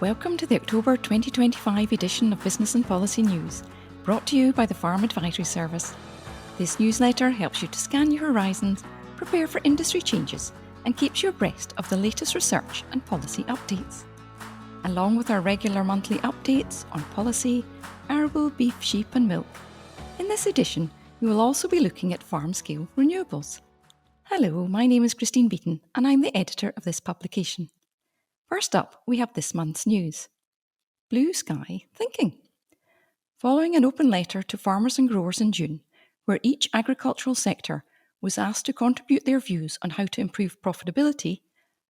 Welcome to the October 2025 edition of Business and Policy News, brought to you by the Farm Advisory Service. This newsletter helps you to scan your horizons, prepare for industry changes, and keeps you abreast of the latest research and policy updates. Along with our regular monthly updates on policy, arable, beef, sheep and milk. In this edition, we will also be looking at farm-scale renewables. Hello, my name is Christine Beaton and I'm the editor of this publication. First up, we have this month's news. Blue sky thinking. Following an open letter to farmers and growers in June, where each agricultural sector was asked to contribute their views on how to improve profitability,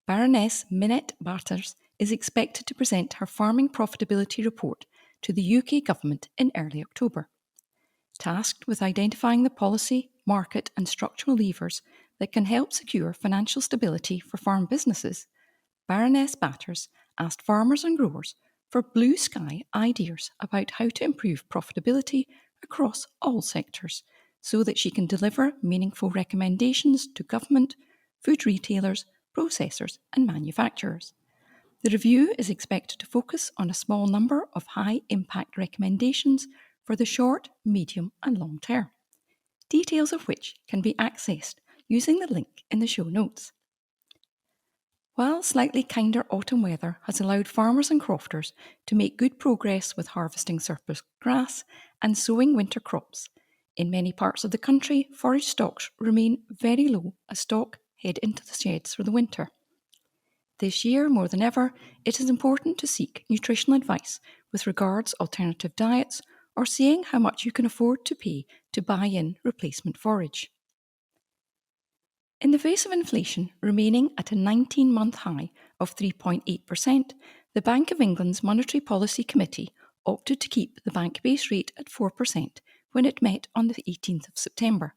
Baroness Minette Barters is expected to present her farming profitability report to the UK government in early October. Tasked with identifying the policy, market and structural levers that can help secure financial stability for farm businesses, Baroness Barters asked farmers and growers for blue sky ideas about how to improve profitability across all sectors so that she can deliver meaningful recommendations to government, food retailers, processors and manufacturers. The review is expected to focus on a small number of high-impact recommendations for the short, medium and long term, details of which can be accessed using the link in the show notes. While slightly kinder autumn weather has allowed farmers and crofters to make good progress with harvesting surplus grass and sowing winter crops, in many parts of the country forage stocks remain very low as stock head into the sheds for the winter. This year, more than ever, it is important to seek nutritional advice with regards alternative diets or seeing how much you can afford to pay to buy in replacement forage. In the face of inflation remaining at a 19-month high of 3.8%, the Bank of England's Monetary Policy Committee opted to keep the bank base rate at 4% when it met on the 18th of September.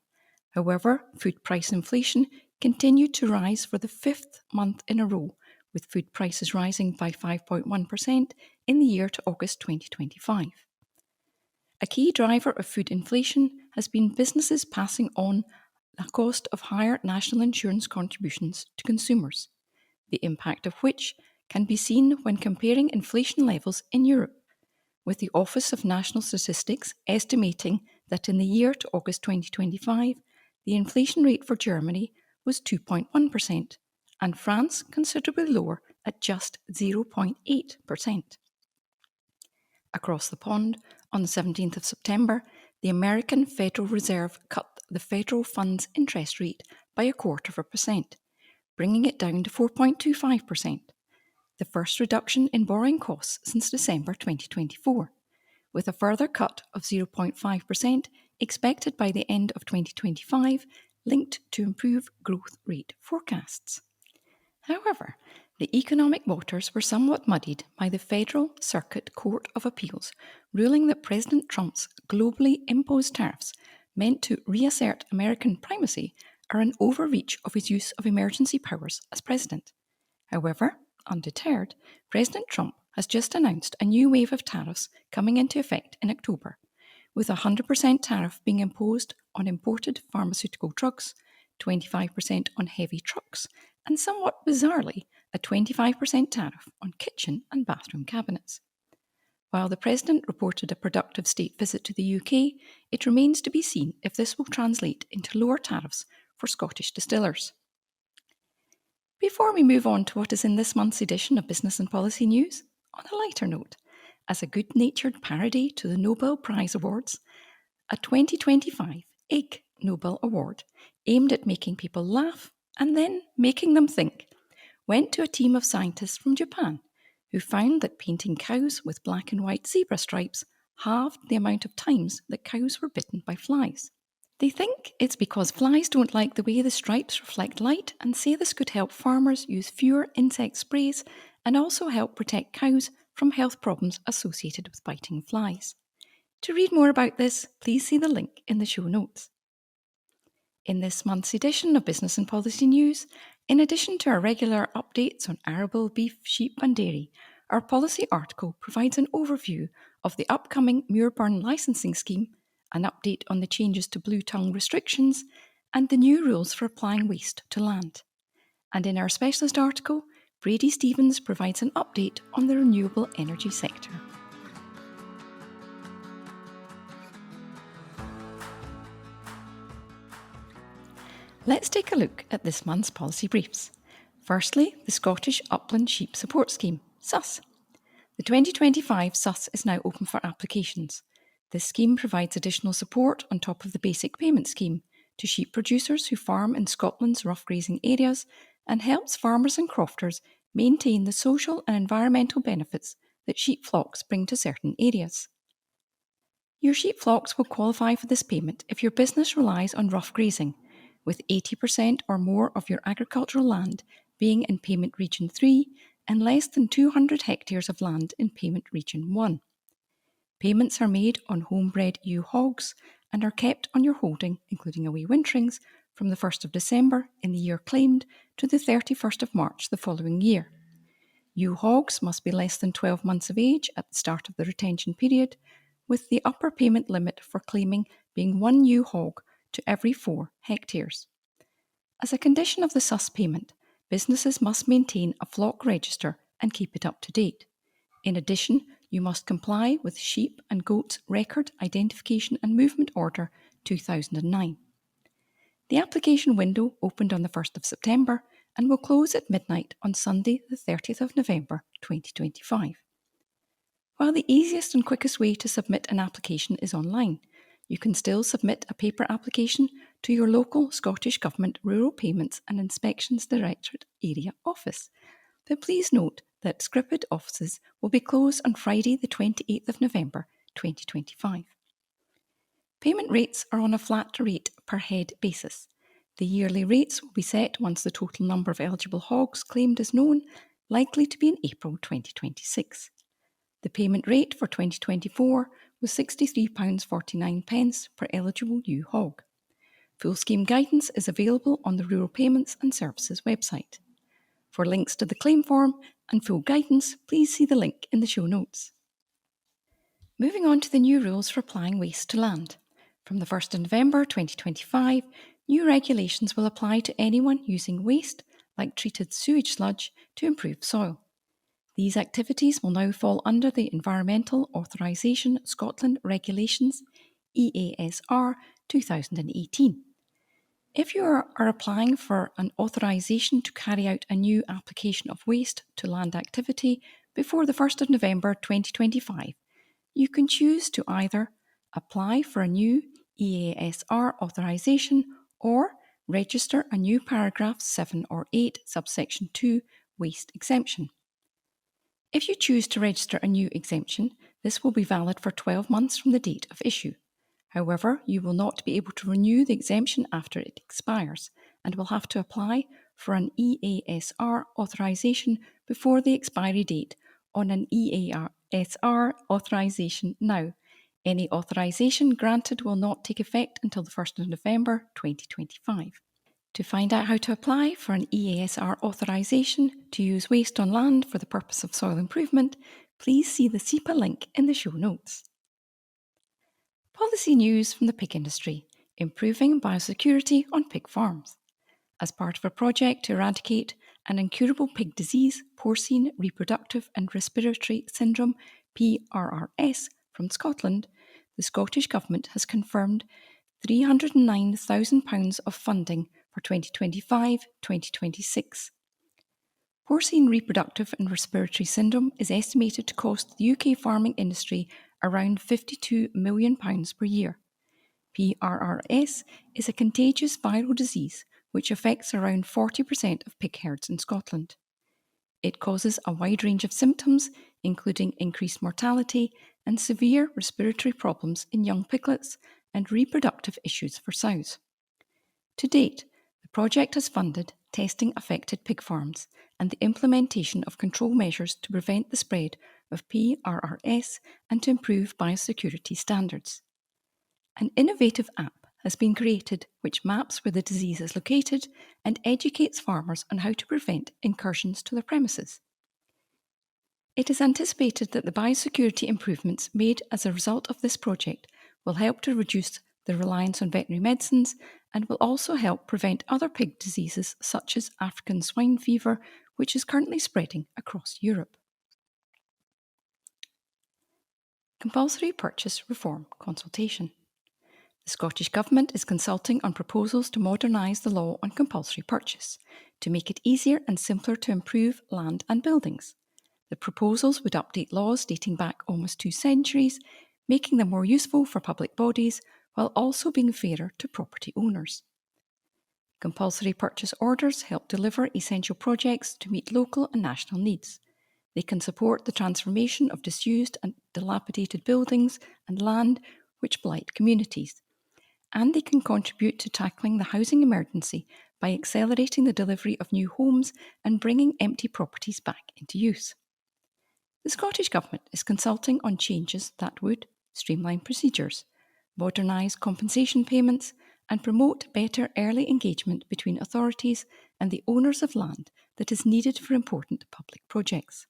However, food price inflation continued to rise for the fifth month in a row, with food prices rising by 5.1% in the year to August 2025. A key driver of food inflation has been businesses passing on the cost of higher national insurance contributions to consumers, the impact of which can be seen when comparing inflation levels in Europe, with the Office of National Statistics estimating that in the year to August 2025, the inflation rate for Germany was 2.1% and France considerably lower at just 0.8%. Across the pond, on the 17th of September, the American Federal Reserve cut the federal funds interest rate by 0.25%, bringing it down to 4.25%, the first reduction in borrowing costs since December 2024, with a further cut of 0.5% expected by the end of 2025, linked to improved growth rate forecasts. However, the economic waters were somewhat muddied by the Federal Circuit Court of Appeals ruling that President Trump's globally imposed tariffs meant to reassert American primacy are an overreach of his use of emergency powers as president. However, undeterred, President Trump has just announced a new wave of tariffs coming into effect in October, with a 100% tariff being imposed on imported pharmaceutical drugs, 25% on heavy trucks, and somewhat bizarrely, a 25% tariff on kitchen and bathroom cabinets. While the President reported a productive state visit to the UK, it remains to be seen if this will translate into lower tariffs for Scottish distillers. Before we move on to what is in this month's edition of Business and Policy News, on a lighter note, as a good-natured parody to the Nobel Prize Awards, a 2025 Ig Nobel Award, aimed at making people laugh and then making them think, went to a team of scientists from Japan who found that painting cows with black and white zebra stripes halved the amount of times that cows were bitten by flies. They think it's because flies don't like the way the stripes reflect light and say this could help farmers use fewer insect sprays and also help protect cows from health problems associated with biting flies. To read more about this, please see the link in the show notes. In this month's edition of Business and Policy News, in addition to our regular updates on arable, beef, sheep and dairy, our policy article provides an overview of the upcoming Muirburn licensing scheme, an update on the changes to Bluetongue restrictions, and the new rules for applying waste to land. And in our specialist article, Brady Stevens provides an update on the renewable energy sector. Let's take a look at this month's policy briefs. Firstly, the Scottish Upland Sheep Support Scheme, SUS. The 2025 SUS is now open for applications. This scheme provides additional support on top of the basic payment scheme to sheep producers who farm in Scotland's rough grazing areas and helps farmers and crofters maintain the social and environmental benefits that sheep flocks bring to certain areas. Your sheep flocks will qualify for this payment if your business relies on rough grazing, with 80% or more of your agricultural land being in Payment Region 3 and less than 200 hectares of land in Payment Region 1. Payments are made on homebred ewe hogs and are kept on your holding, including away winterings, from the 1st of December in the year claimed to the 31st of March the following year. Ewe hogs must be less than 12 months of age at the start of the retention period, with the upper payment limit for claiming being 1 ewe hog to every 4 hectares. As a condition of the SUS payment, businesses must maintain a flock register and keep it up to date. In addition, you must comply with Sheep and Goats Record Identification and Movement Order 2009. The application window opened on the 1st of September and will close at midnight on Sunday the 30th of November 2025. While the easiest and quickest way to submit an application is online, you can still submit a paper application to your local Scottish Government Rural Payments and Inspections Directorate Area Office. But please note that scripted offices will be closed on Friday the 28th of November 2025. Payment rates are on a flat rate per head basis. The yearly rates will be set once the total number of eligible hogs claimed is known, likely to be in April 2026. The payment rate for 2024 was £63.49 per eligible ewe hog. Full scheme guidance is available on the Rural Payments and Services website. For links to the claim form and full guidance, please see the link in the show notes. Moving on to the new rules for applying waste to land. From the 1st of November 2025, new regulations will apply to anyone using waste, like treated sewage sludge, to improve soil. These activities will now fall under the Environmental Authorisation Scotland Regulations, EASR 2018. If you are applying for an authorisation to carry out a new application of waste to land activity before the 1st of November 2025, you can choose to either apply for a new EASR authorisation or register a new paragraph 7 or 8 subsection 2 waste exemption. If you choose to register a new exemption, this will be valid for 12 months from the date of issue. However, you will not be able to renew the exemption after it expires and will have to apply for an EASR authorisation before the expiry date on an EASR authorisation now. Any authorisation granted will not take effect until the 1st of November 2025. To find out how to apply for an EASR authorisation to use waste on land for the purpose of soil improvement, please see the SEPA link in the show notes. Policy news from the pig industry, improving biosecurity on pig farms. As part of a project to eradicate an incurable pig disease, porcine reproductive and respiratory syndrome, PRRS, from Scotland, the Scottish Government has confirmed £309,000 of funding for 2025-2026. Porcine reproductive and respiratory syndrome is estimated to cost the UK farming industry around £52 million per year. PRRS is a contagious viral disease which affects around 40% of pig herds in Scotland. It causes a wide range of symptoms, including increased mortality and severe respiratory problems in young piglets and reproductive issues for sows. To date, the project has funded testing affected pig farms and the implementation of control measures to prevent the spread of PRRS and to improve biosecurity standards. An innovative app has been created which maps where the disease is located and educates farmers on how to prevent incursions to their premises. It is anticipated that the biosecurity improvements made as a result of this project will help to reduce the reliance on veterinary medicines and will also help prevent other pig diseases such as African swine fever, which is currently spreading across Europe. Compulsory Purchase Reform Consultation. The Scottish Government is consulting on proposals to modernise the law on compulsory purchase, to make it easier and simpler to improve land and buildings. The proposals would update laws dating back almost 2 centuries, making them more useful for public bodies while also being fairer to property owners. Compulsory purchase orders help deliver essential projects to meet local and national needs. They can support the transformation of disused and dilapidated buildings and land which blight communities. And they can contribute to tackling the housing emergency by accelerating the delivery of new homes and bringing empty properties back into use. The Scottish Government is consulting on changes that would streamline procedures, modernise compensation payments, and promote better early engagement between authorities and the owners of land that is needed for important public projects.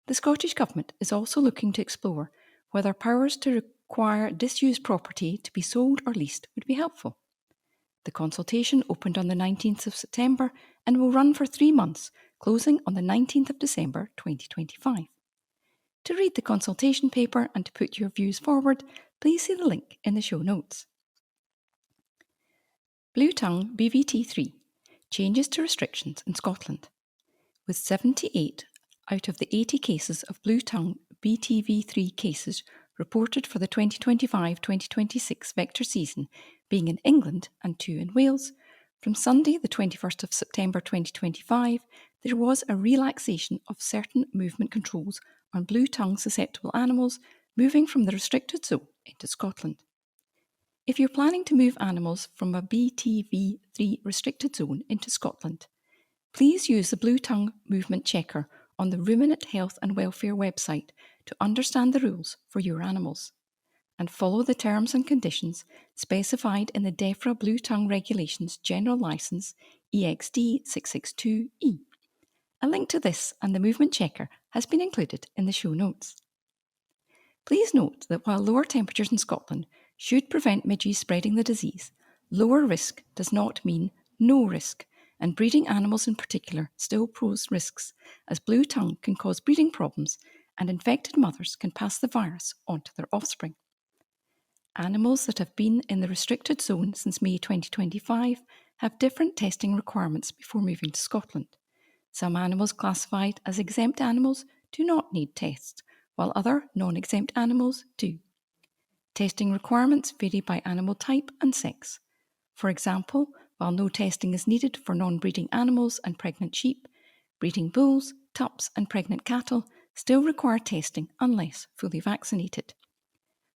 The Scottish Government is also looking to explore whether powers to require disused property to be sold or leased would be helpful. The consultation opened on the 19th of September and will run for 3 months, closing on the 19th of December 2025. To read the consultation paper and to put your views forward, please see the link in the show notes. Bluetongue BVT-3 Changes to restrictions in Scotland. With 78 out of the 80 cases of Bluetongue BVT-3 cases reported for the 2025-2026 vector season being in England and 2 in Wales, from Sunday the 21st of September 2025, there was a relaxation of certain movement controls on Bluetongue susceptible animals moving from the restricted zone into Scotland. If you're planning to move animals from a BTV3 restricted zone into Scotland, please use the Bluetongue movement checker on the Ruminant Health and Welfare website to understand the rules for your animals, and follow the terms and conditions specified in the DEFRA Bluetongue Regulations General Licence EXD 662E. A link to this and the movement checker has been included in the show notes. Please note that while lower temperatures in Scotland should prevent midges spreading the disease, lower risk does not mean no risk, and breeding animals in particular still pose risks, as Bluetongue can cause breeding problems and infected mothers can pass the virus on to their offspring. Animals that have been in the restricted zone since May 2025 have different testing requirements before moving to Scotland. Some animals classified as exempt animals do not need tests, while other non-exempt animals do. Testing requirements vary by animal type and sex. For example, while no testing is needed for non-breeding animals and pregnant sheep, breeding bulls, tups and pregnant cattle still require testing unless fully vaccinated.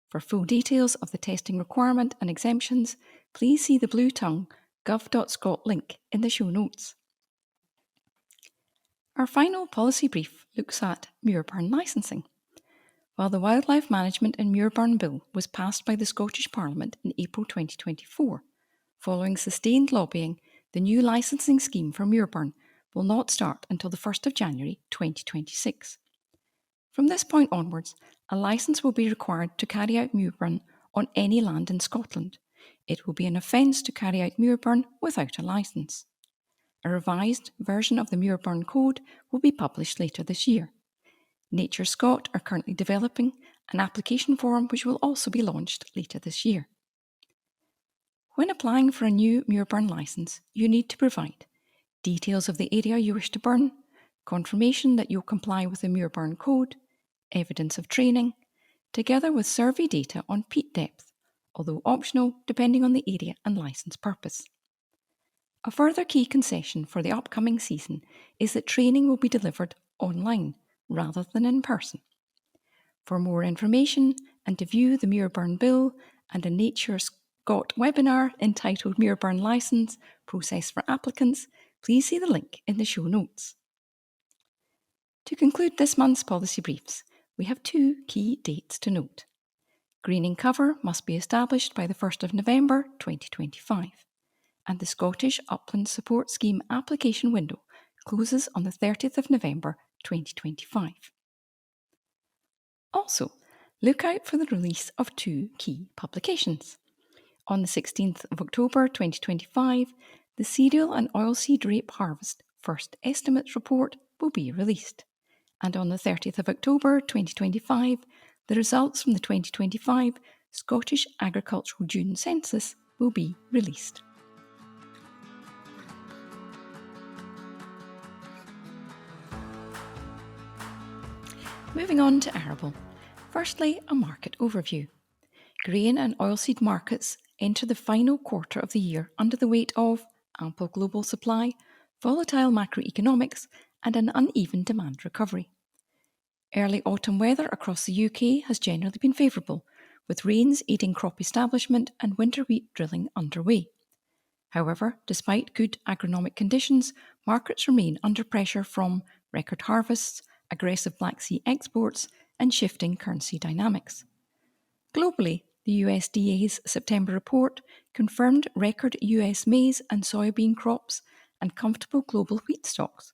For full details of the testing requirement and exemptions, please see the Bluetongue gov.scot link in the show notes. Our final policy brief looks at Muirburn licensing. While the Wildlife Management in Muirburn Bill was passed by the Scottish Parliament in April 2024, following sustained lobbying, the new licensing scheme for Muirburn will not start until the 1st of January 2026. From this point onwards, a licence will be required to carry out Muirburn on any land in Scotland. It will be an offence to carry out Muirburn without a licence. A revised version of the Muirburn Code will be published later this year. Nature Scot are currently developing an application form which will also be launched later this year. When applying for a new Muirburn licence, you need to provide details of the area you wish to burn, confirmation that you'll comply with the Muirburn Code, evidence of training, together with survey data on peat depth, although optional depending on the area and licence purpose. A further key concession for the upcoming season is that training will be delivered online rather than in person. For more information and to view the Muirburn Bill and a Nature Scot webinar entitled Muirburn Licence Process for Applicants, please see the link in the show notes. To conclude this month's policy briefs, we have 2 key dates to note. Greening cover must be established by the 1st of November 2025, and the Scottish Upland Support Scheme application window closes on the 30th of November 2025. Also, look out for the release of 2 key publications. On the 16th of October 2025, the cereal and oilseed rape harvest first estimates report will be released. And on the 30th of October 2025, the results from the 2025 Scottish Agricultural June Census will be released. Moving on to arable. Firstly, a market overview. Grain and oilseed markets enter the final quarter of the year under the weight of ample global supply, volatile macroeconomics, and an uneven demand recovery. Early autumn weather across the UK has generally been favourable, with rains aiding crop establishment and winter wheat drilling underway. However, despite good agronomic conditions, markets remain under pressure from record harvests, aggressive Black Sea exports, and shifting currency dynamics. Globally, the USDA's September report confirmed record US maize and soybean crops and comfortable global wheat stocks.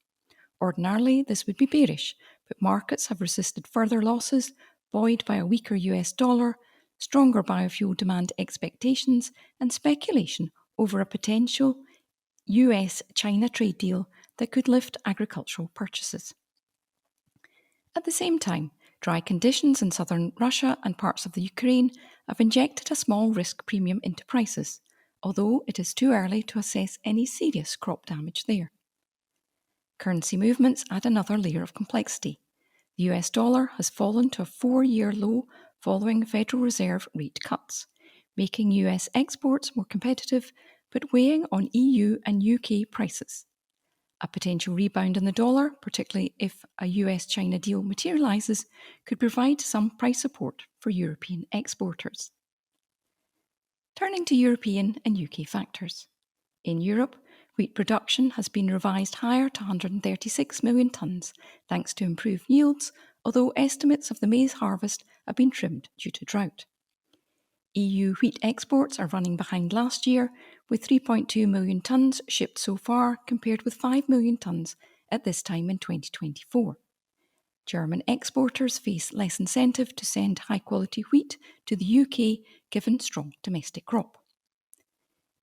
Ordinarily, this would be bearish, but markets have resisted further losses, buoyed by a weaker US dollar, stronger biofuel demand expectations, and speculation over a potential US-China trade deal that could lift agricultural purchases. At the same time, dry conditions in southern Russia and parts of the Ukraine have injected a small risk premium into prices, although it is too early to assess any serious crop damage there. Currency movements add another layer of complexity. The US dollar has fallen to a 4-year low following Federal Reserve rate cuts, making US exports more competitive but weighing on EU and UK prices. A potential rebound in the dollar, particularly if a US-China deal materialises, could provide some price support for European exporters. Turning to European and UK factors. In Europe, wheat production has been revised higher to 136 million tonnes, thanks to improved yields, although estimates of the maize harvest have been trimmed due to drought. EU wheat exports are running behind last year, with 3.2 million tonnes shipped so far, compared with 5 million tonnes at this time in 2024. German exporters face less incentive to send high-quality wheat to the UK, given strong domestic crop.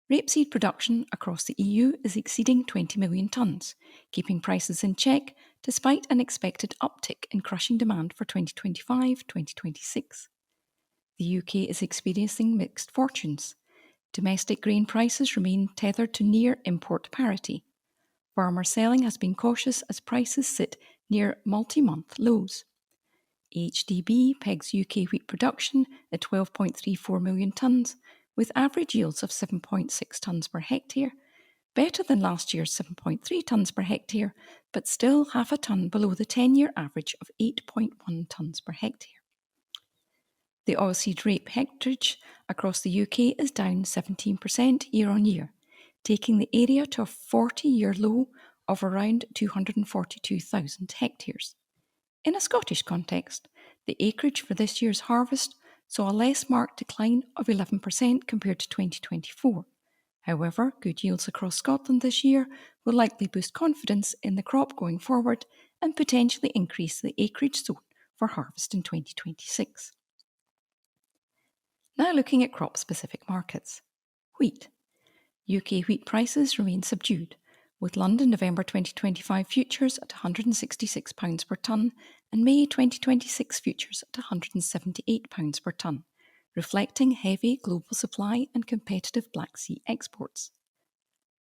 Rapeseed production across the EU is exceeding 20 million tonnes, keeping prices in check despite an expected uptick in crushing demand for 2025-2026. The UK is experiencing mixed fortunes. Domestic grain prices remain tethered to near import parity. Farmer selling has been cautious as prices sit near multi-month lows. HDB pegs UK wheat production at 12.34 million tonnes, with average yields of 7.6 tonnes per hectare, better than last year's 7.3 tonnes per hectare, but still half a tonne below the 10-year average of 8.1 tonnes per hectare. The oilseed rape hectarage across the UK is down 17% year on year, taking the area to a 40-year low of around 242,000 hectares. In a Scottish context, the acreage for this year's harvest saw a less marked decline of 11% compared to 2024. However, good yields across Scotland this year will likely boost confidence in the crop going forward and potentially increase the acreage zone for harvest in 2026. Now looking at crop-specific markets. Wheat. UK wheat prices remain subdued, with London November 2025 futures at £166 per tonne and May 2026 futures at £178 per tonne, reflecting heavy global supply and competitive Black Sea exports.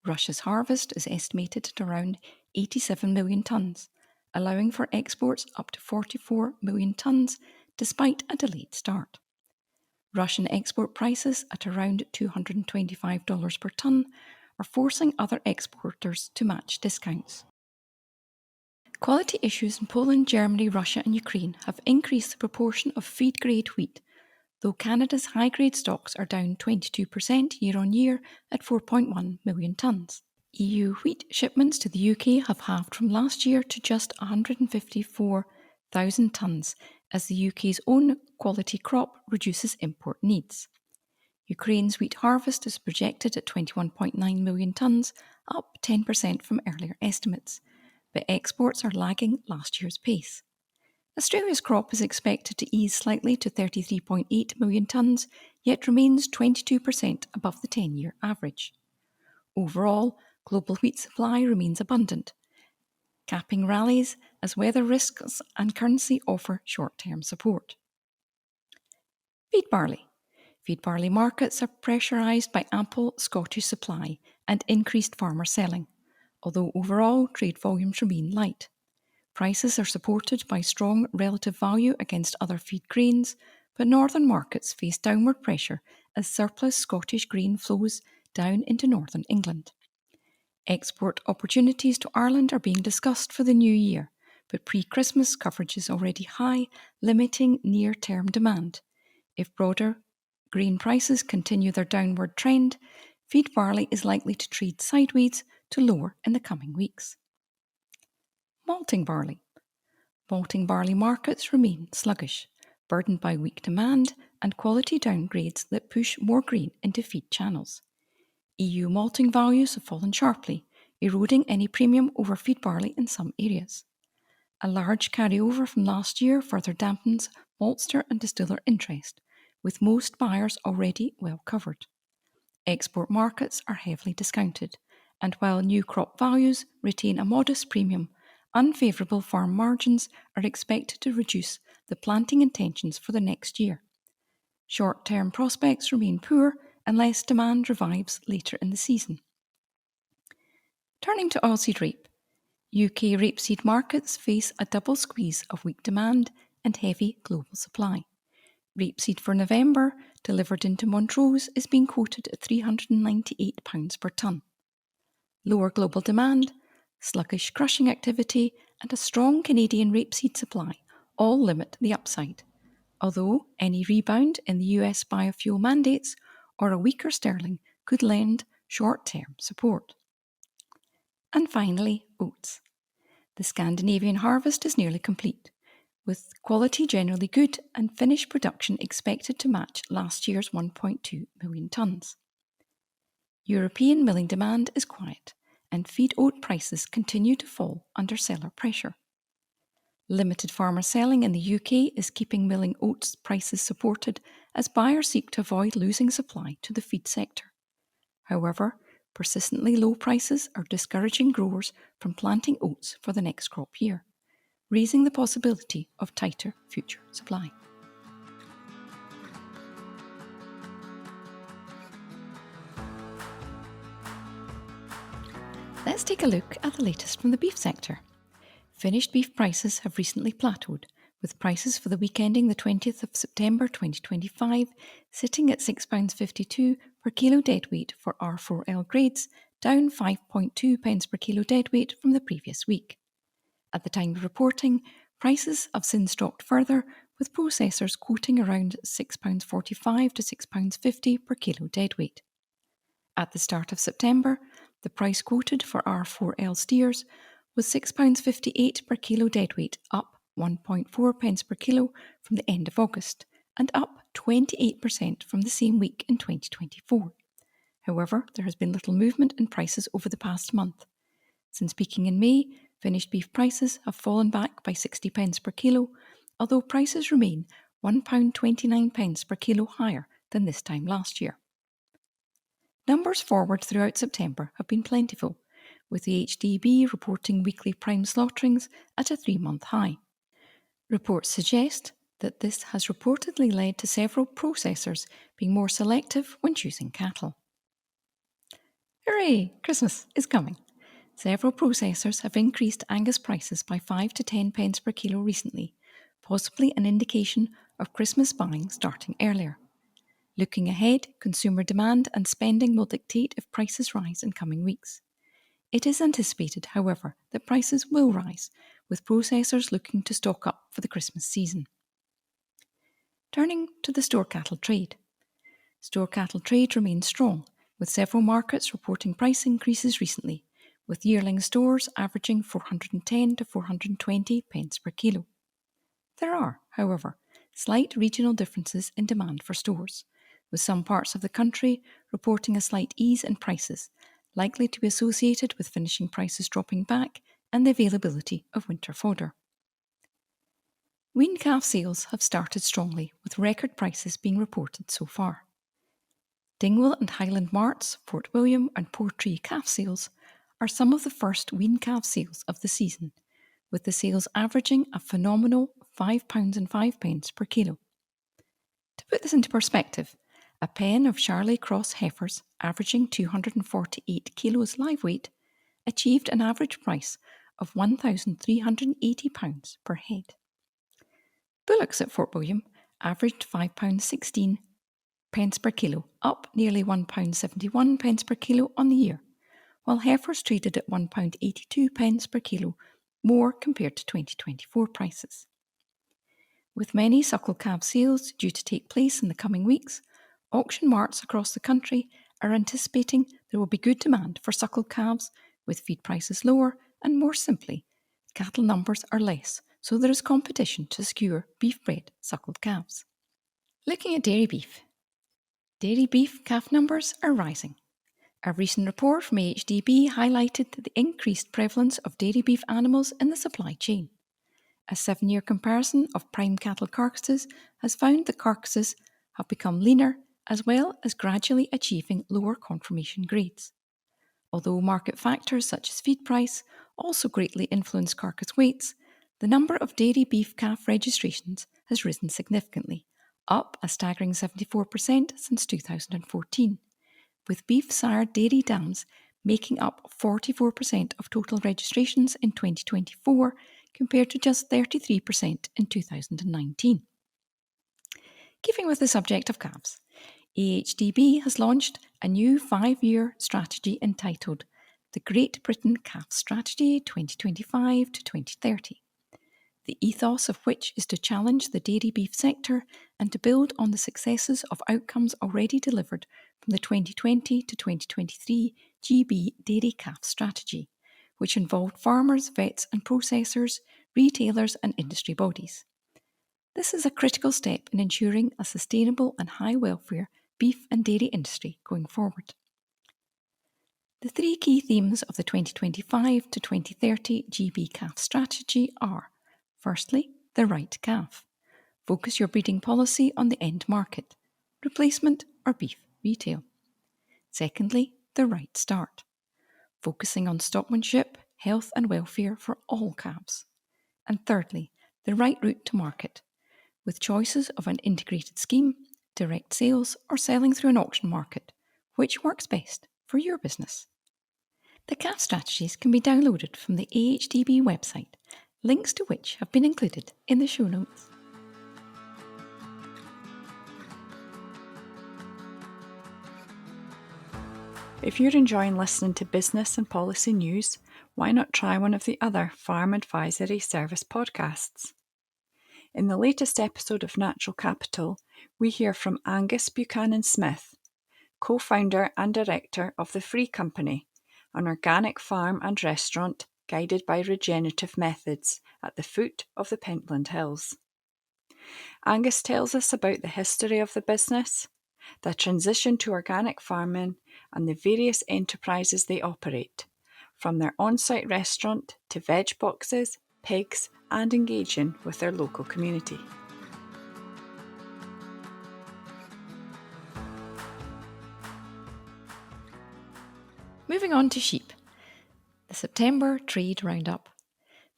Russia's harvest is estimated at around 87 million tonnes, allowing for exports up to 44 million tonnes despite a delayed start. Russian export prices at around $225 per tonne are forcing other exporters to match discounts. Quality issues in Poland, Germany, Russia and Ukraine have increased the proportion of feed-grade wheat, though Canada's high-grade stocks are down 22% year-on-year at 4.1 million tonnes. EU wheat shipments to the UK have halved from last year to just 154,000 tonnes, as the UK's own quality crop reduces import needs. Ukraine's wheat harvest is projected at 21.9 million tonnes, up 10% from earlier estimates, but exports are lagging last year's pace. Australia's crop is expected to ease slightly to 33.8 million tonnes, yet remains 22% above the 10-year average. Overall, global wheat supply remains abundant, capping rallies as weather risks and currency offer short-term support. Feed barley. Feed barley markets are pressurised by ample Scottish supply and increased farmer selling, although overall trade volumes remain light. Prices are supported by strong relative value against other feed grains, but northern markets face downward pressure as surplus Scottish grain flows down into northern England. Export opportunities to Ireland are being discussed for the new year, but pre-Christmas coverage is already high, limiting near-term demand. If broader grain prices continue their downward trend, feed barley is likely to trade sideways to lower in the coming weeks. Malting barley. Malting barley markets remain sluggish, burdened by weak demand and quality downgrades that push more grain into feed channels. EU malting values have fallen sharply, eroding any premium over feed barley in some areas. A large carryover from last year further dampens maltster and distiller interest, with most buyers already well covered. Export markets are heavily discounted, and while new crop values retain a modest premium, unfavourable farm margins are expected to reduce the planting intentions for the next year. Short-term prospects remain poor unless demand revives later in the season. Turning to oilseed rape. UK rapeseed markets face a double squeeze of weak demand and heavy global supply. Rapeseed for November, delivered into Montrose, is being quoted at £398 per tonne. Lower global demand, sluggish crushing activity, and a strong Canadian rapeseed supply all limit the upside, although any rebound in the US biofuel mandates or a weaker sterling could lend short-term support. And finally, oats. The Scandinavian harvest is nearly complete, with quality generally good and finished production expected to match last year's 1.2 million tonnes. European milling demand is quiet, and feed oat prices continue to fall under seller pressure. Limited farmer selling in the UK is keeping milling oats prices supported as buyers seek to avoid losing supply to the feed sector. However, persistently low prices are discouraging growers from planting oats for the next crop year, raising the possibility of tighter future supply. Let's take a look at the latest from the beef sector. Finished beef prices have recently plateaued, with prices for the week ending the 20th of September 2025 sitting at £6.52 per kilo deadweight for R4L grades, down 5.2 pence per kilo deadweight from the previous week. At the time of reporting, prices have since dropped further, with processors quoting around £6.45 to £6.50 per kilo deadweight. At the start of September, the price quoted for R4L steers was £6.58 per kilo deadweight, up 1.4 pence per kilo from the end of August, and up 28% from the same week in 2024. However, there has been little movement in prices over the past month. Since peaking in May, finished beef prices have fallen back by 60 pence per kilo, although prices remain £1.29 per kilo higher than this time last year. Numbers forward throughout September have been plentiful, with the HDB reporting weekly prime slaughterings at a 3-month high. Reports suggest that this has reportedly led to several processors being more selective when choosing cattle. Hooray! Christmas is coming. Several processors have increased Angus prices by 5 to 10 pence per kilo recently, possibly an indication of Christmas buying starting earlier. Looking ahead, consumer demand and spending will dictate if prices rise in coming weeks. It is anticipated, however, that prices will rise, with processors looking to stock up for the Christmas season. Turning to the store cattle trade. Store cattle trade remains strong, with several markets reporting price increases recently, with yearling stores averaging 410 to 420 pence per kilo. There are, however, slight regional differences in demand for stores, with some parts of the country reporting a slight ease in prices, likely to be associated with finishing prices dropping back and the availability of winter fodder. Wean calf sales have started strongly, with record prices being reported so far. Dingwall and Highland Mart's, Fort William and Portree calf sales are some of the first wean calf sales of the season, with the sales averaging a phenomenal £5.05 per kilo. To put this into perspective, a pen of Charolais Cross heifers averaging 248 kilos live weight achieved an average price of £1,380 per head. Bullocks at Fort William averaged £5.16 per kilo, up nearly £1.71 per kilo on the year, while heifers traded at £1.82 per kilo, more compared to 2024 prices. With many suckle calf sales due to take place in the coming weeks, auction marts across the country are anticipating there will be good demand for suckle calves, with feed prices lower and, more simply, cattle numbers are less, so there is competition to secure beef-bred suckled calves. Looking at dairy beef calf numbers are rising. A recent report from AHDB highlighted the increased prevalence of dairy beef animals in the supply chain. A 7-year comparison of prime cattle carcasses has found that carcasses have become leaner, as well as gradually achieving lower conformation grades. Although market factors such as feed price also greatly influence carcass weights, the number of dairy beef calf registrations has risen significantly, up a staggering 74% since 2014, with beef sired dairy dams making up 44% of total registrations in 2024 compared to just 33% in 2019. Keeping with the subject of calves, AHDB has launched a new 5-year strategy entitled the Great Britain Calf Strategy 2025 to 2030, the ethos of which is to challenge the dairy beef sector and to build on the successes of outcomes already delivered from the 2020 to 2023 GB Dairy Calf Strategy, which involved farmers, vets and processors, retailers and industry bodies. This is a critical step in ensuring a sustainable and high welfare beef and dairy industry going forward. The 3 key themes of the 2025 to 2030 GB calf strategy are: firstly, the right calf. Focus your breeding policy on the end market, replacement or beef retail. Secondly, the right start. Focusing on stockmanship, health and welfare for all calves. And thirdly, the right route to market, with choices of an integrated scheme, direct sales or selling through an auction market, which works best for your business. The calf strategies can be downloaded from the AHDB website, links to which have been included in the show notes. If you're enjoying listening to business and policy news, why not try one of the other Farm Advisory Service podcasts? In the latest episode of Natural Capital, we hear from Angus Buchanan-Smith, co-founder and director of The Free Company, an organic farm and restaurant guided by regenerative methods at the foot of the Pentland Hills. Angus tells us about the history of the business, the transition to organic farming, and the various enterprises they operate, from their on-site restaurant to veg boxes, pigs, and engaging with their local community. Moving on to sheep. The September Trade Roundup.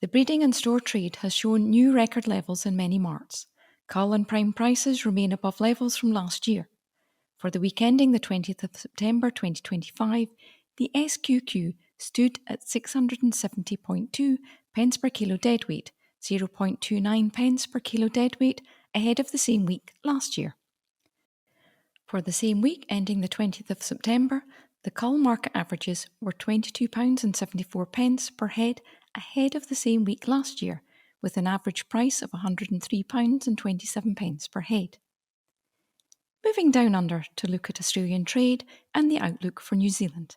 The breeding and store trade has shown new record levels in many marts. Cull and prime prices remain above levels from last year. For the week ending the 20th of September 2025, the SQQ stood at 670.2 pence per kilo deadweight, 0.29 pence per kilo deadweight ahead of the same week last year. For the same week ending the 20th of September, the cull market averages were £22.74 per head ahead of the same week last year, with an average price of £103.27 per head. Moving down under to look at Australian trade and the outlook for New Zealand.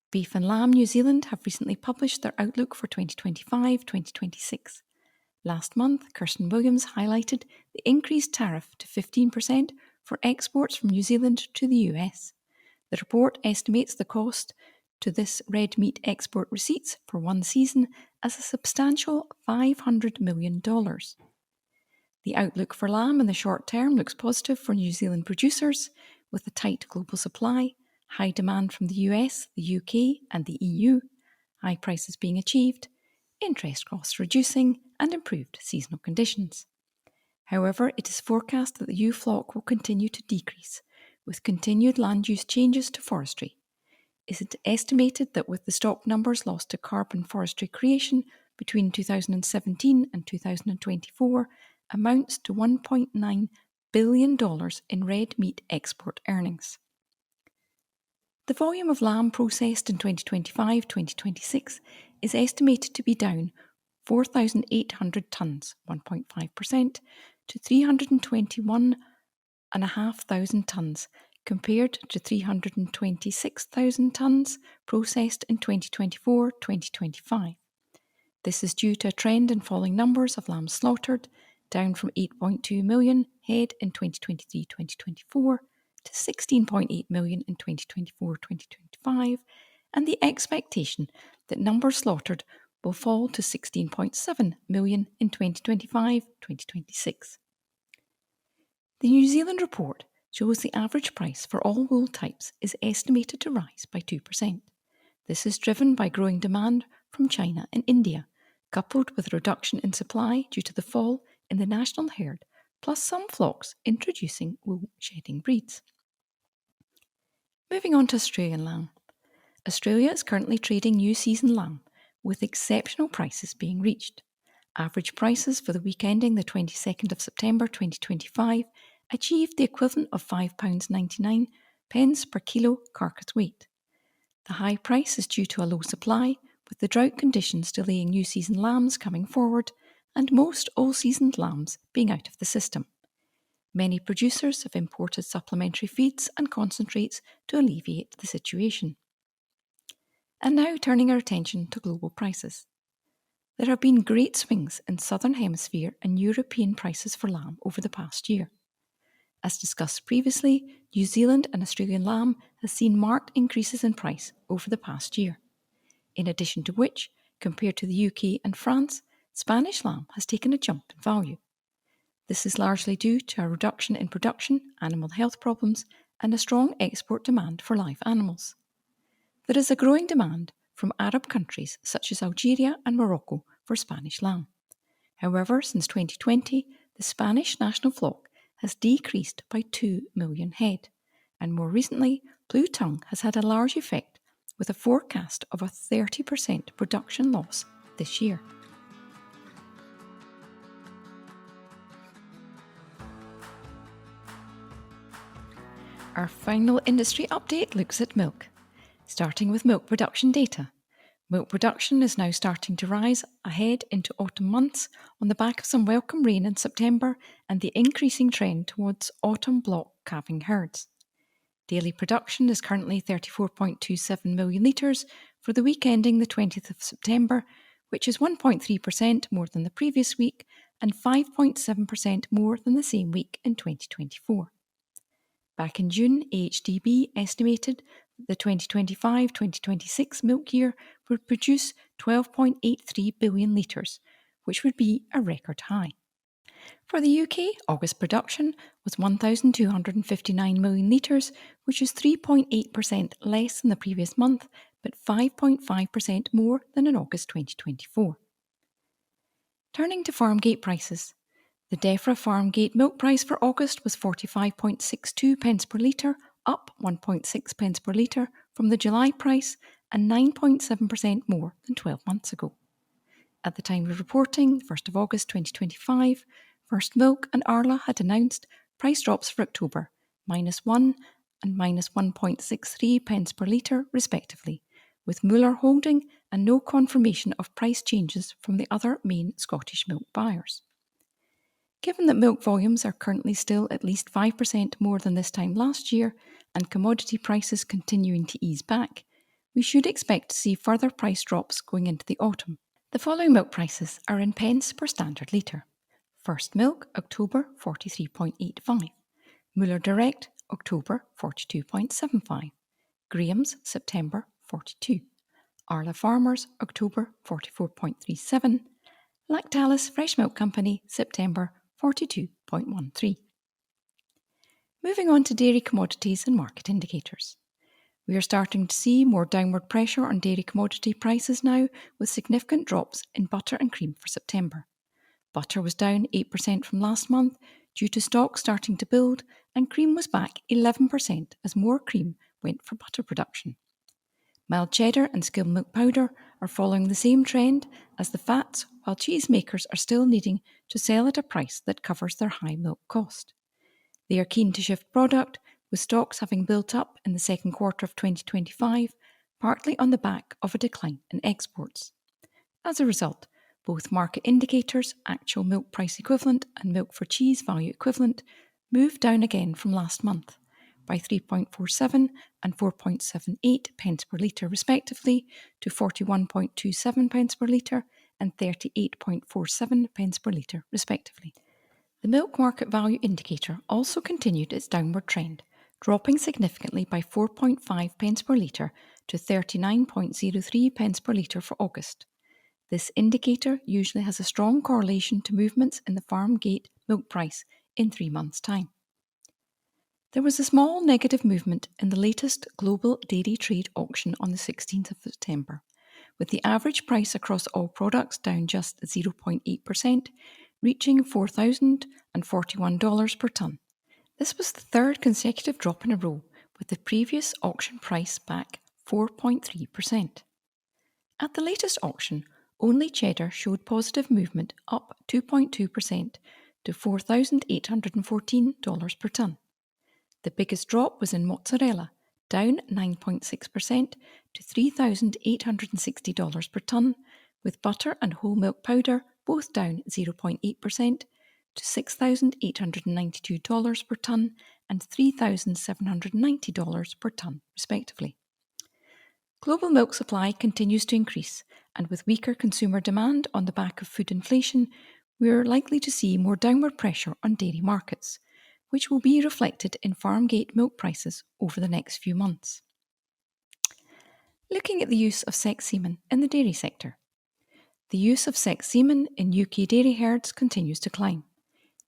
Beef and Lamb New Zealand have recently published their outlook for 2025-2026. Last month, Kirsten Williams highlighted the increased tariff to 15% for exports from New Zealand to the US. The report estimates the cost to this red meat export receipts for one season as a substantial $500 million. The outlook for lamb in the short term looks positive for New Zealand producers, with a tight global supply, high demand from the US, the UK and the EU, high prices being achieved, interest costs reducing and improved seasonal conditions. However, it is forecast that the ewe flock will continue to decrease, with continued land use changes to forestry. It is estimated that with the stock numbers lost to carbon forestry creation between 2017 and 2024 amounts to $1.9 billion in red meat export earnings. The volume of lamb processed in 2025-2026 is estimated to be down 4,800 tonnes, 1.5%, to 321,500 tonnes, compared to 326,000 tonnes processed in 2024-2025. This is due to a trend in falling numbers of lambs slaughtered, down from 8.2 million head in 2023-2024 to 16.8 million in 2024-2025, and the expectation that numbers slaughtered will fall to 16.7 million in 2025-2026. The New Zealand report shows the average price for all wool types is estimated to rise by 2%. This is driven by growing demand from China and India, coupled with a reduction in supply due to the fall in the national herd, plus some flocks introducing wool shedding breeds. Moving on to Australian lamb. Australia is currently trading new season lamb, with exceptional prices being reached. Average prices for the week ending the 22nd of September 2025 achieved the equivalent of £5.99 per kilo carcass weight. The high price is due to a low supply, with the drought conditions delaying new season lambs coming forward and most all-seasoned lambs being out of the system. Many producers have imported supplementary feeds and concentrates to alleviate the situation. And now turning our attention to global prices. There have been great swings in Southern Hemisphere and European prices for lamb over the past year. As discussed previously, New Zealand and Australian lamb has seen marked increases in price over the past year. In addition to which, compared to the UK and France, Spanish lamb has taken a jump in value. This is largely due to a reduction in production, animal health problems, and a strong export demand for live animals. There is a growing demand from Arab countries such as Algeria and Morocco for Spanish lamb. However, since 2020, the Spanish national flock has decreased by 2 million head, and more recently, Bluetongue has had a large effect, with a forecast of a 30% production loss this year. Our final industry update looks at milk. Starting with milk production data. Milk production is now starting to rise ahead into autumn months on the back of some welcome rain in September and the increasing trend towards autumn block calving herds. Daily production is currently 34.27 million litres for the week ending the 20th of September, which is 1.3% more than the previous week and 5.7% more than the same week in 2024. Back in June, AHDB estimated that the 2025-2026 milk year would produce 12.83 billion litres, which would be a record high. For the UK, August production was 1,259 million litres, which is 3.8% less than the previous month, but 5.5% more than in August 2024. Turning to farm gate prices. The DEFRA farm gate milk price for August was 45.62 pence per litre, up 1.6 pence per litre from the July price and 9.7% more than 12 months ago. At the time of reporting, 1st of August 2025, First Milk and Arla had announced price drops for October, -1 and -1.63 pence per litre respectively, with Muller holding and no confirmation of price changes from the other main Scottish milk buyers. Given that milk volumes are currently still at least 5% more than this time last year and commodity prices continuing to ease back, we should expect to see further price drops going into the autumn. The following milk prices are in pence per standard litre. First Milk, October 43.85. Muller Direct, October 42.75. Graham's, September 42. Arla Farmers, October 44.37. Lactalis Fresh Milk Company, September 42.13. Moving on to dairy commodities and market indicators. We are starting to see more downward pressure on dairy commodity prices now, with significant drops in butter and cream for September. Butter was down 8% from last month due to stock starting to build, and cream was back 11% as more cream went for butter production. Mild cheddar and skimmed milk powder are following the same trend as the fats, while cheesemakers are still needing to sell at a price that covers their high milk cost. They are keen to shift product, with stocks having built up in the second quarter of 2025, partly on the back of a decline in exports. As a result, both market indicators, actual milk price equivalent and milk for cheese value equivalent, moved down again from last month by 3.47 and 4.78 pence per litre respectively to 41.27 pence per litre and 38.47 pence per litre respectively. The milk market value indicator also continued its downward trend, dropping significantly by 4.5 pence per litre to 39.03 pence per litre for August. This indicator usually has a strong correlation to movements in the farm gate milk price in 3 months' time. There was a small negative movement in the latest global dairy trade auction on the 16th of September, with the average price across all products down just 0.8%, reaching $4,041 per tonne. This was the third consecutive drop in a row, with the previous auction price back 4.3%. At the latest auction, only cheddar showed positive movement, up 2.2% to $4,814 per tonne. The biggest drop was in mozzarella, down 9.6% to $3,860 per tonne, with butter and whole milk powder both down 0.8% to $6,892 per tonne and $3,790 per tonne, respectively. Global milk supply continues to increase, and with weaker consumer demand on the back of food inflation, we are likely to see more downward pressure on dairy markets, which will be reflected in farm gate milk prices over the next few months. Looking at the use of sex semen in the dairy sector. The use of sex semen in UK dairy herds continues to climb.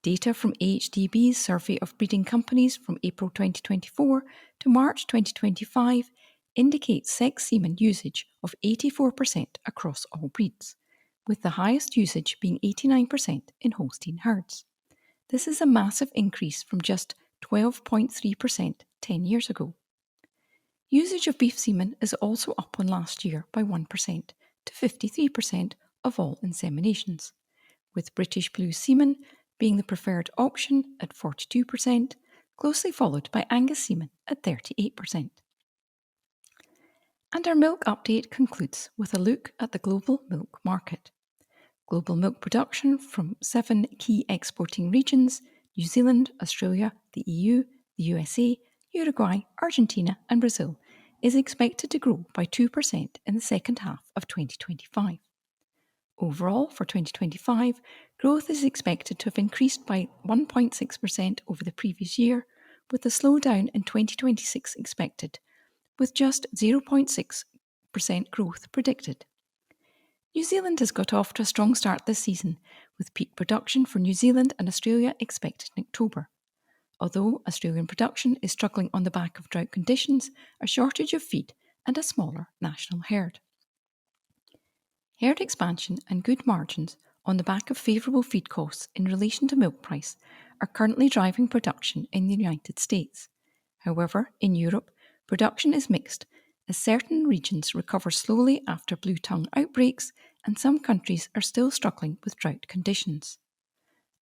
Data from AHDB's survey of breeding companies from April 2024 to March 2025 indicates sex semen usage of 84% across all breeds, with the highest usage being 89% in Holstein herds. This is a massive increase from just 12.3% 10 years ago. Usage of beef semen is also up on last year by 1% to 53% of all inseminations, with British blue semen being the preferred option at 42%, closely followed by Angus semen at 38%. And our milk update concludes with a look at the global milk market. Global milk production from 7 key exporting regions, New Zealand, Australia, the EU, the USA, Uruguay, Argentina and Brazil, is expected to grow by 2% in the second half of 2025. Overall, for 2025, growth is expected to have increased by 1.6% over the previous year, with a slowdown in 2026 expected, with just 0.6% growth predicted. New Zealand has got off to a strong start this season, with peak production for New Zealand and Australia expected in October. Although Australian production is struggling on the back of drought conditions, a shortage of feed and a smaller national herd. Herd expansion and good margins on the back of favourable feed costs in relation to milk price are currently driving production in the United States. However, in Europe, production is mixed as certain regions recover slowly after Bluetongue outbreaks and some countries are still struggling with drought conditions.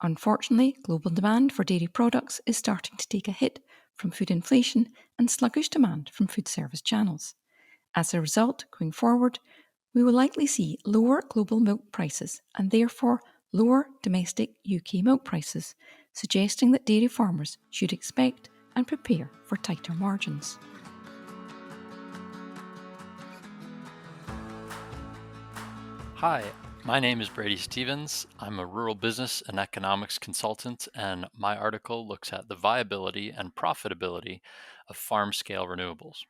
Unfortunately, global demand for dairy products is starting to take a hit from food inflation and sluggish demand from food service channels. As a result, going forward, we will likely see lower global milk prices and therefore lower domestic UK milk prices, suggesting that dairy farmers should expect and prepare for tighter margins. Hi, my name is Brady Stevens. I'm a rural business and economics consultant, and my article looks at the viability and profitability of farm-scale renewables.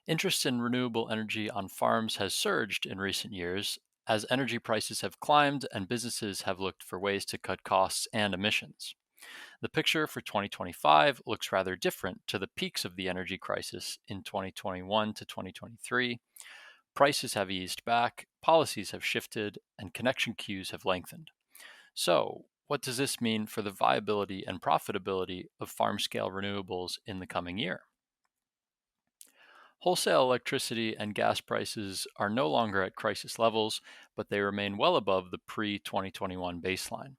Interest in renewable energy on farms has surged in recent years as energy prices have climbed and businesses have looked for ways to cut costs and emissions. The picture for 2025 looks rather different to the peaks of the energy crisis in 2021 to 2023. Prices have eased back, policies have shifted, and connection queues have lengthened. So, what does this mean for the viability and profitability of farm-scale renewables in the coming year? Wholesale electricity and gas prices are no longer at crisis levels, but they remain well above the pre-2021 baseline.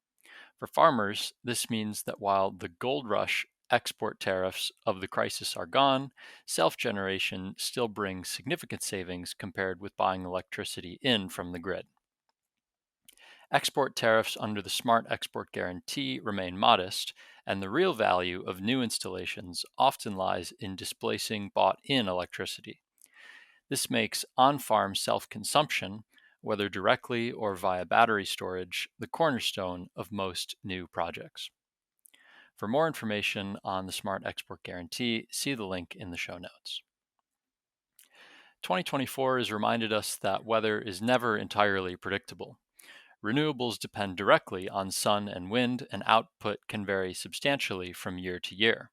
For farmers, this means that while the gold rush export tariffs of the crisis are gone, self-generation still brings significant savings compared with buying electricity in from the grid. Export tariffs under the Smart Export Guarantee remain modest, and the real value of new installations often lies in displacing bought-in electricity. This makes on-farm self-consumption, whether directly or via battery storage, the cornerstone of most new projects. For more information on the Smart Export Guarantee, see the link in the show notes. 2024 has reminded us that weather is never entirely predictable. Renewables depend directly on sun and wind, and output can vary substantially from year to year.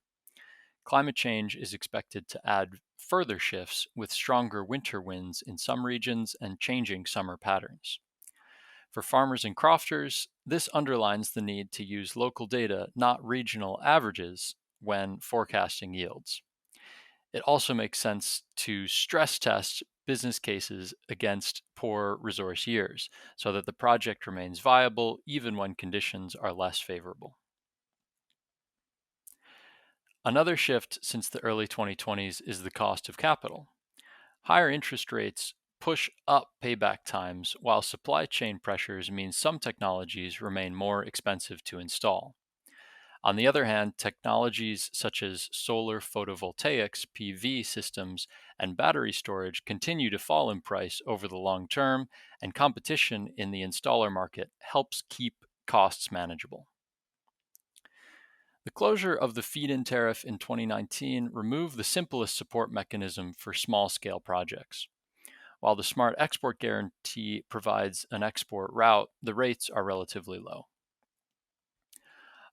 Climate change is expected to add further shifts with stronger winter winds in some regions and changing summer patterns. For farmers and crofters, this underlines the need to use local data, not regional averages, when forecasting yields. It also makes sense to stress test business cases against poor resource years so that the project remains viable even when conditions are less favorable. Another shift since the early 2020s is the cost of capital. Higher interest rates push up payback times, while supply chain pressures mean some technologies remain more expensive to install. On the other hand, technologies such as solar photovoltaics, PV systems, and battery storage continue to fall in price over the long term, and competition in the installer market helps keep costs manageable. The closure of the feed-in tariff in 2019 removed the simplest support mechanism for small-scale projects. While the Smart Export Guarantee provides an export route, the rates are relatively low.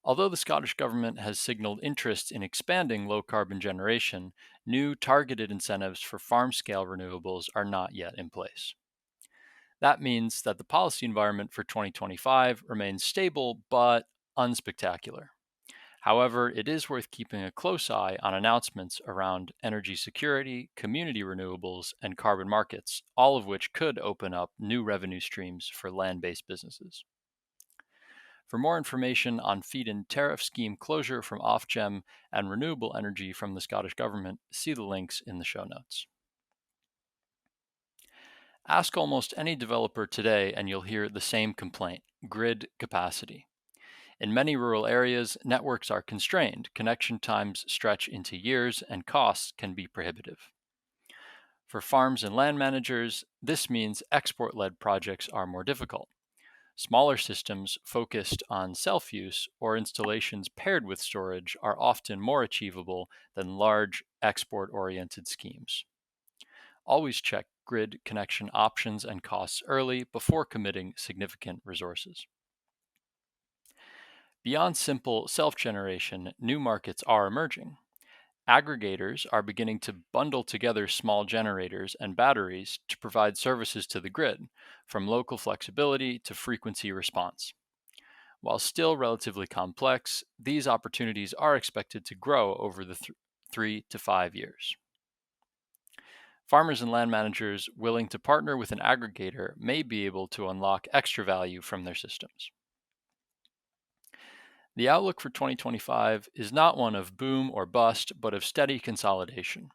Although the Scottish Government has signaled interest in expanding low-carbon generation, new targeted incentives for farm-scale renewables are not yet in place. That means that the policy environment for 2025 remains stable but unspectacular. However, it is worth keeping a close eye on announcements around energy security, community renewables, and carbon markets, all of which could open up new revenue streams for land-based businesses. For more information on feed-in tariff scheme closure from Ofgem and renewable energy from the Scottish Government, see the links in the show notes. Ask almost any developer today and you'll hear the same complaint: grid capacity. In many rural areas, networks are constrained, connection times stretch into years, and costs can be prohibitive. For farms and land managers, this means export-led projects are more difficult. Smaller systems focused on self-use or installations paired with storage are often more achievable than large export-oriented schemes. Always check grid connection options and costs early before committing significant resources. Beyond simple self-generation, new markets are emerging. Aggregators are beginning to bundle together small generators and batteries to provide services to the grid, from local flexibility to frequency response. While still relatively complex, these opportunities are expected to grow over the 3 to 5 years. Farmers and land managers willing to partner with an aggregator may be able to unlock extra value from their systems. The outlook for 2025 is not one of boom or bust, but of steady consolidation.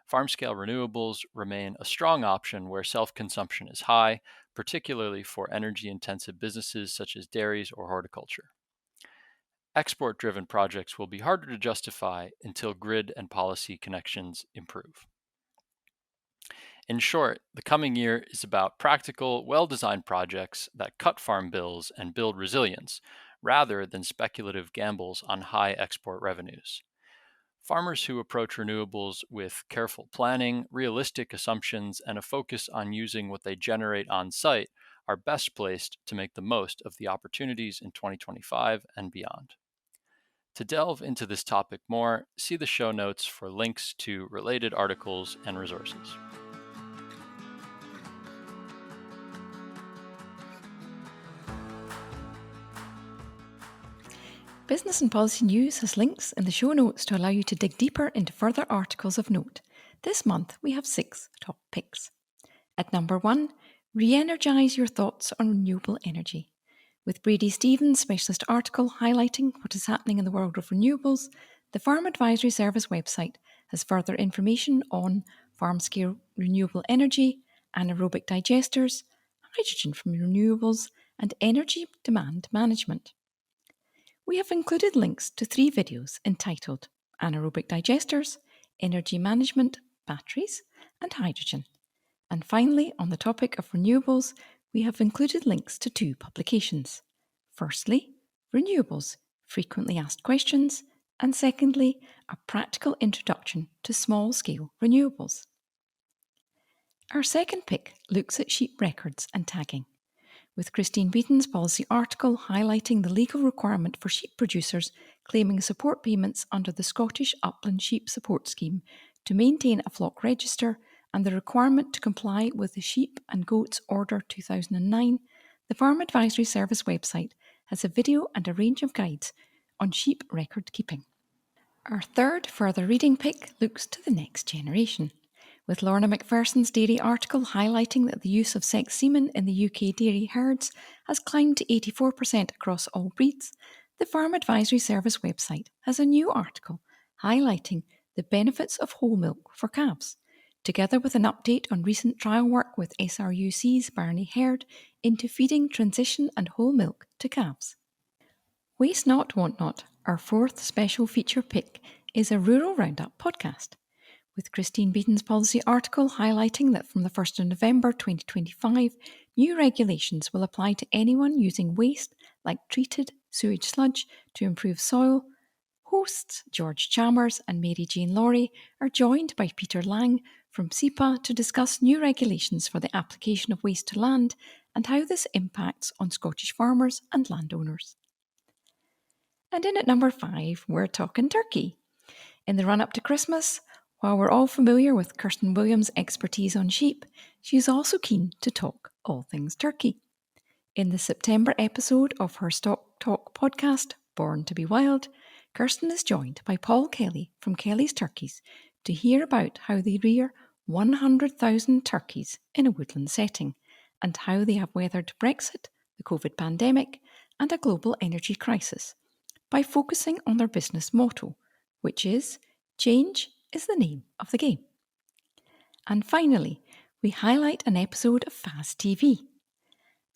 Farm-scale renewables remain a strong option where self-consumption is high, particularly for energy-intensive businesses such as dairies or horticulture. Export-driven projects will be harder to justify until grid and policy connections improve. In short, the coming year is about practical, well-designed projects that cut farm bills and build resilience, rather than speculative gambles on high export revenues. Farmers who approach renewables with careful planning, realistic assumptions, and a focus on using what they generate on site are best placed to make the most of the opportunities in 2025 and beyond. To delve into this topic more, see the show notes for links to related articles and resources. Business and Policy News has links in the show notes to allow you to dig deeper into further articles of note. This month we have 6 top picks. At number 1, re-energise your thoughts on renewable energy. With Brady Stevens' specialist article highlighting what is happening in the world of renewables, the Farm Advisory Service website has further information on farm-scale renewable energy, anaerobic digesters, hydrogen from renewables, and energy demand management. We have included links to 3 videos entitled Anaerobic Digesters, Energy Management, Batteries, and Hydrogen. And finally, on the topic of renewables, we have included links to 2 publications. Firstly, Renewables, Frequently Asked Questions, and secondly, A Practical Introduction to Small-Scale Renewables. Our second pick looks at sheep records and tagging, with Christine Beaton's policy article highlighting the legal requirement for sheep producers claiming support payments under the Scottish Upland Sheep Support Scheme to maintain a flock register and the requirement to comply with the Sheep and Goats Order 2009, the Farm Advisory Service website has a video and a range of guides on sheep record keeping. Our third further reading pick looks to the next generation, with Lorna Macpherson's dairy article highlighting that the use of sex semen in the UK dairy herds has climbed to 84% across all breeds. The Farm Advisory Service website has a new article highlighting the benefits of whole milk for calves, together with an update on recent trial work with SRUC's Barney herd into feeding transition and whole milk to calves. Waste Not, Want Not, our fourth special feature pick, is a Rural Roundup podcast, with Christine Beaton's policy article highlighting that from the 1st of November 2025, new regulations will apply to anyone using waste like treated sewage sludge to improve soil. Hosts George Chalmers and Mary Jane Laurie are joined by Peter Lang from SEPA to discuss new regulations for the application of waste to land and how this impacts on Scottish farmers and landowners. And in at number 5, we're talking turkey. In the run-up to Christmas, while we're all familiar with Kirsten Williams' expertise on sheep, she's also keen to talk all things turkey. In the September episode of her Stock Talk podcast, Born to be Wild, Kirsten is joined by Paul Kelly from Kelly's Turkeys to hear about how they rear 100,000 turkeys in a woodland setting and how they have weathered Brexit, the COVID pandemic, and a global energy crisis by focusing on their business motto, which is change is the name of the game. And finally, we highlight an episode of FAS TV.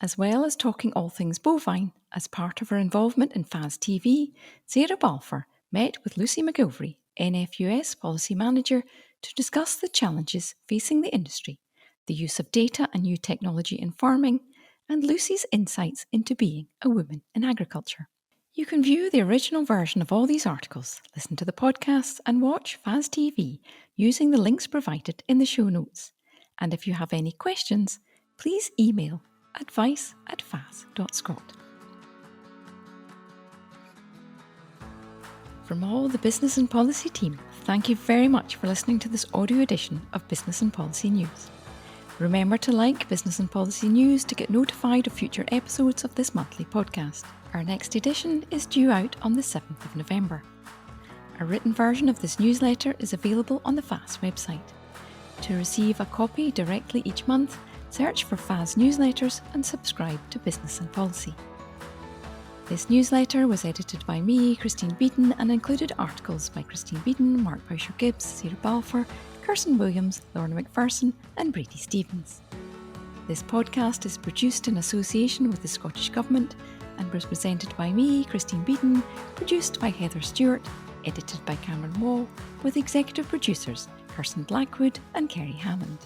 As well as talking all things bovine, as part of her involvement in FAS TV, Sarah Balfour met with Lucy McGillvary, NFUS Policy Manager, to discuss the challenges facing the industry, the use of data and new technology in farming, and Lucy's insights into being a woman in agriculture. You can view the original version of all these articles, listen to the podcasts, and watch FAS TV using the links provided in the show notes. And if you have any questions, please email advice@fas.scot. From all the Business and Policy team, thank you very much for listening to this audio edition of Business and Policy News. Remember to like Business and Policy News to get notified of future episodes of this monthly podcast. Our next edition is due out on the 7th of November. A written version of this newsletter is available on the FAS website. To receive a copy directly each month, search for FAS newsletters and subscribe to Business and Policy. This newsletter was edited by me, Christine Beaton, and included articles by Christine Beaton, Mark Boucher-Gibbs, Sarah Balfour, Kirsten Williams, Lorna Macpherson, and Brady Stevens. This podcast is produced in association with the Scottish Government and was presented by me, Christine Beaton, produced by Heather Stewart, edited by Cameron Wall, with executive producers Kirsten Blackwood and Kerry Hammond.